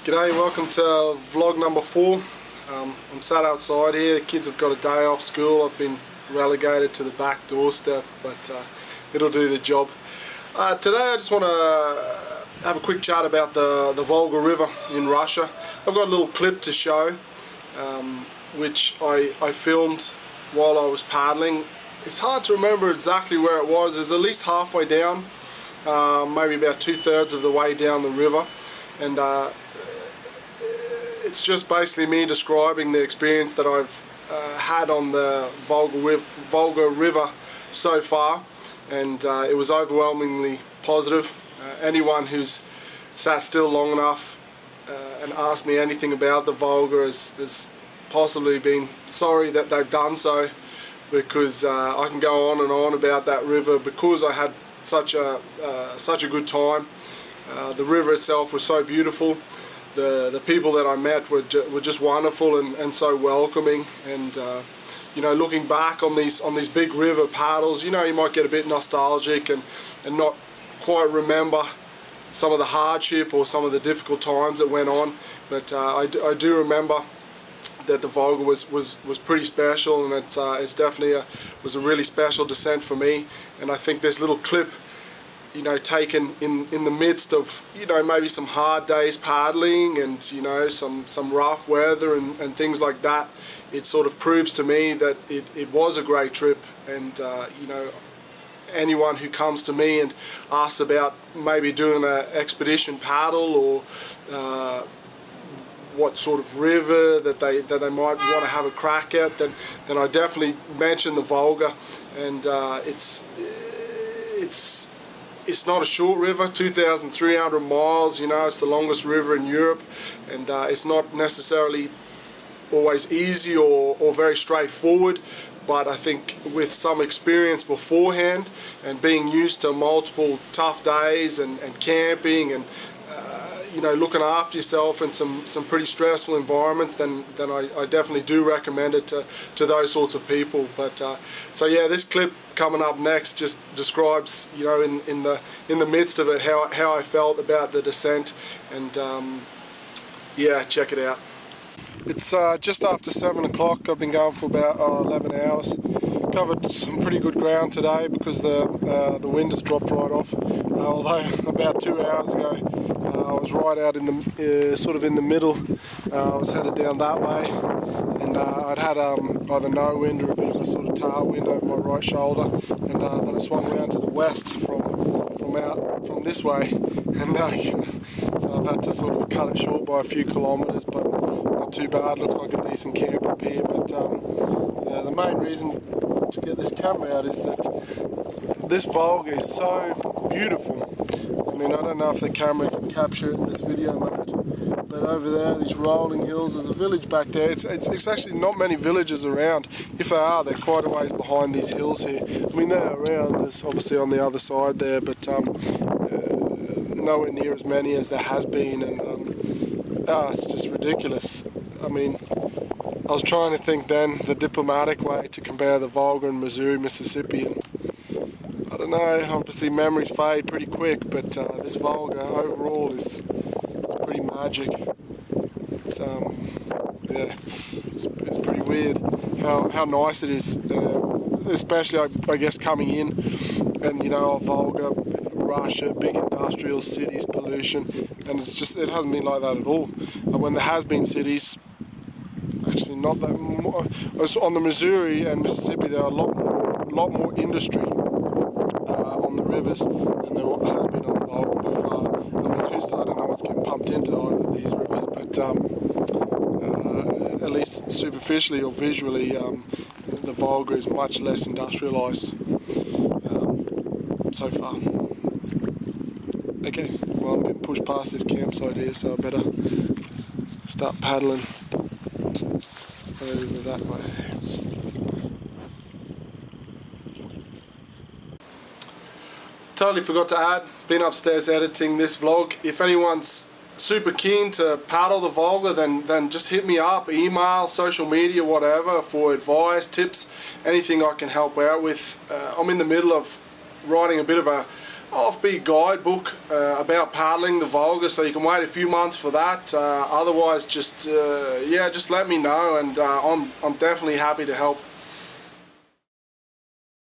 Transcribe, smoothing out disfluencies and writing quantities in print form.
G'day, welcome to vlog number 4. I'm sat outside here, the kids have got a day off school. I've been relegated to the back doorstep, but it'll do the job. Today I just want to have a quick chat about the Volga River in Russia. I've got a little clip to show, which I filmed while I was paddling. It's hard to remember exactly where it was. It was at least halfway down, maybe about 2/3 of the way down the river. And it's just basically me describing the experience that I've had on the Volga River so far, and it was overwhelmingly positive. Anyone who's sat still long enough and asked me anything about the Volga has possibly been sorry that they've done so, because I can go on and on about that river because I had such a good time. The river itself was so beautiful. The people that I met were just wonderful and so welcoming, and you know, looking back on these big river paddles, you know, you might get a bit nostalgic and not quite remember some of the hardship or some of the difficult times that went on, but I do remember that the Volga was pretty special, and it's definitely was a really special descent for me. And I think this little clip, you know, taken in the midst of, you know, maybe some hard days paddling and, you know, some rough weather and things like that, it sort of proves to me that it was a great trip. And you know, anyone who comes to me and asks about maybe doing an expedition paddle or what sort of river that they might want to have a crack at, then I definitely mention the Volga. And it's not a short river, 2,300 miles, you know, it's the longest river in Europe, and it's not necessarily always easy or very straightforward, but I think with some experience beforehand and being used to multiple tough days and camping and you know, looking after yourself in some pretty stressful environments, then I definitely do recommend it to those sorts of people. But so yeah, this clip coming up next just describes, you know, in the midst of it, how I felt about the descent, and yeah, check it out. It's just after 7 o'clock. I've been going for about 11 hours. Covered some pretty good ground today because the wind has dropped right off. Although about 2 hours ago I was right out in the sort of in the middle. I was headed down that way, and I'd had either no wind or a bit of a sort of tailwind over my right shoulder, and then I swung around to the west from this way, and so I've had to sort of cut it short by a few kilometres, but not too bad. Looks like a decent camp up here. But yeah, the main reason to get this camera out is that this Volga is so beautiful. I mean, I don't know if the camera can capture it in this video mode, but over there, these rolling hills, there's a village back there. It's actually not many villages around. If they are, they're quite a ways behind these hills here. I mean, they're around, there's obviously on the other side there, but nowhere near as many as there has been, and it's just ridiculous. I mean, I was trying to think then the diplomatic way to compare the Volga and Missouri, Mississippi, and I don't know, obviously memories fade pretty quick, but this Volga overall is pretty magic. It's yeah, it's pretty weird how nice it is, especially I guess coming in, and you know, Volga, Russia, big industrial cities, pollution, and it hasn't been like that at all. And when there has been cities, actually not that more, on the Missouri and Mississippi, there are a lot more industry on the rivers than there has been on the Volga by far. I mean, I don't know what's getting pumped into either of these rivers, but at least superficially or visually, the Volga is much less industrialized so far. Okay, well, I'm getting pushed past this campsite here, so I better start paddling over that way. Totally forgot to add, been upstairs editing this vlog. If anyone's super keen to paddle the Volga, then just hit me up, email, social media, whatever, for advice, tips, anything I can help out with. I'm in the middle of writing a bit of a offbeat guidebook about paddling the Volga, so you can wait a few months for that. Otherwise, just let me know, and I'm definitely happy to help.